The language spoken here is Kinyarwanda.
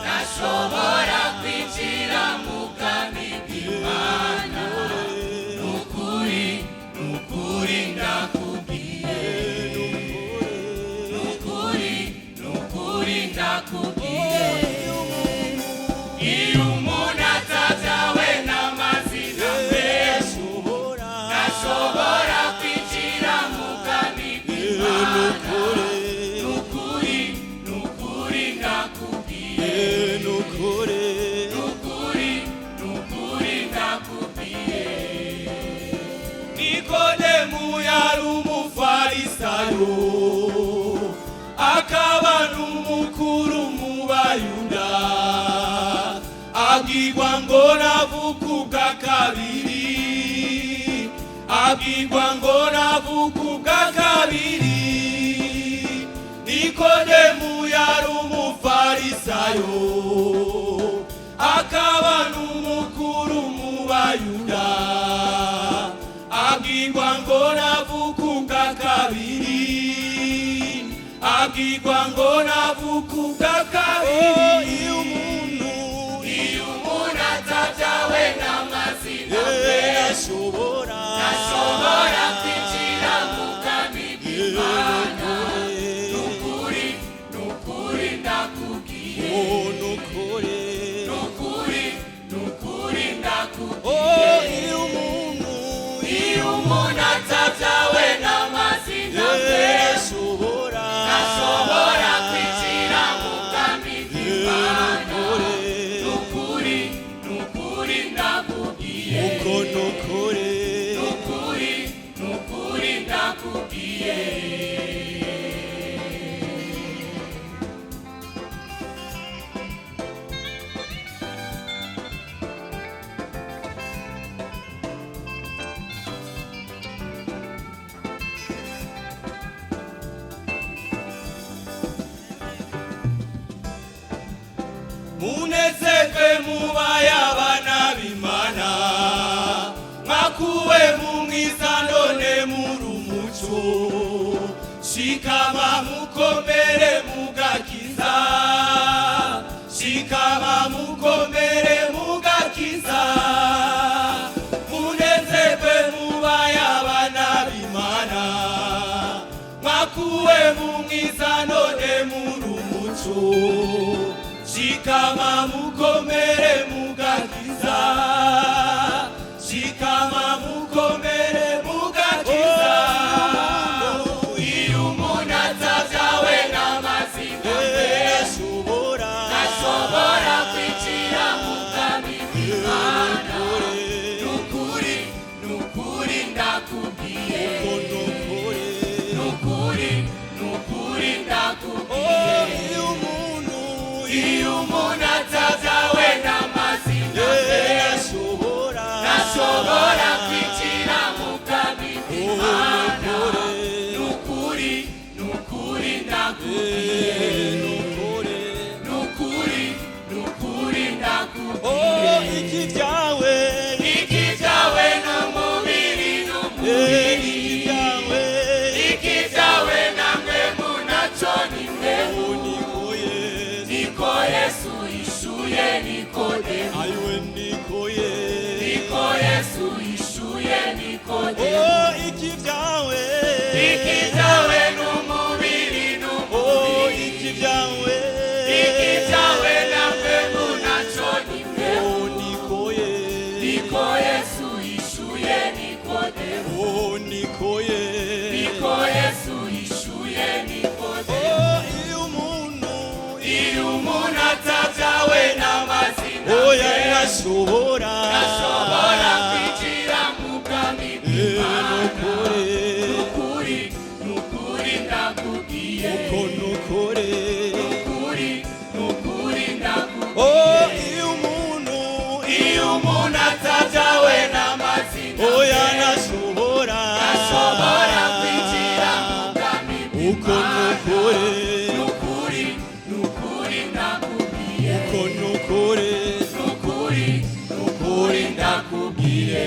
Nashobora kwinjira mu bwami bw'Imana, nukuri ndakubwiye, nukuri ndakubwiye, iyo umuntu atavyawe n'amazina menshi nashobora kwinjira mu bwami bw'Imana, nukuri ndakubwiye, nukuri ndakubwiye. Nikodemu yari umufarisayo, akaba n'umukuru mu Bayuda, abwirwa ngo navuka ubwa kabiri, abwirwa ngo navuka ubwa kabiri. Nikodemu yari umufarisayo, akaba n'umukuru mu Bayuda, abwirwa ngo navuka ubwa kabiri, abwirwa ngo navuka ubwa kabiri. Iyo umuntu atavyawe n'amazina menshi ntashobora kwinjira mu bwami bw'Imana, nukuri ndakubwiye, nukuri ndakubwiye. Iyo umuntu atavyawe n'amazina menshi ntashobora kwinjira mu bwami bw'Imana, nukuri ndakubwiye, nukuri ndakubwiye. Munezerwe mubaye abana b'Imana, mwakuwe mu mwiza none muri umuco, shikama mukomere mugakiza, shikama mukomere mugakiza. Munezerwe mubaye abana b'Imana, mwakuwe mu mwiza none muri umuco, shikama mukomere mugakiza, shikama mukomere mugakiza. Iyo umuntu atavyawe n'amazina menshi ntashobora kwinjira mu bwami bw'Imana, nukuri ndakubwiye, nukuri ndakubwiye. Iyo umuntu atavyawe n'amazina menshi ntashobora kwinjira mu bwami bw'Imana, nukuri ndakubwiye, nukuri ndakubwiye. Ikivyawe n'umubiri ikivyawe namwe munaco nimwe, niko Yesu yishuye Nikodemu, niko Yesu yishuye Nikodemu. Ikivyawe n'umubiri ikivyawe namwe munaco nimwe, niko Yesu yishuye Nikodemu, niko Yesu yishuye Nikodemu. Iyo umuntu atavyawe n'amazina ntashobora kwinjira mu bwami bw'Imana, nukuri ndakubwiye, nukuri ndakubwiye. Iyo umuntu iyo umuntu atajawe n'amazina oya nashobora kwinjira mu bwami uko nukuri ndakubwiye uko nukuri nukuri ndakubwiye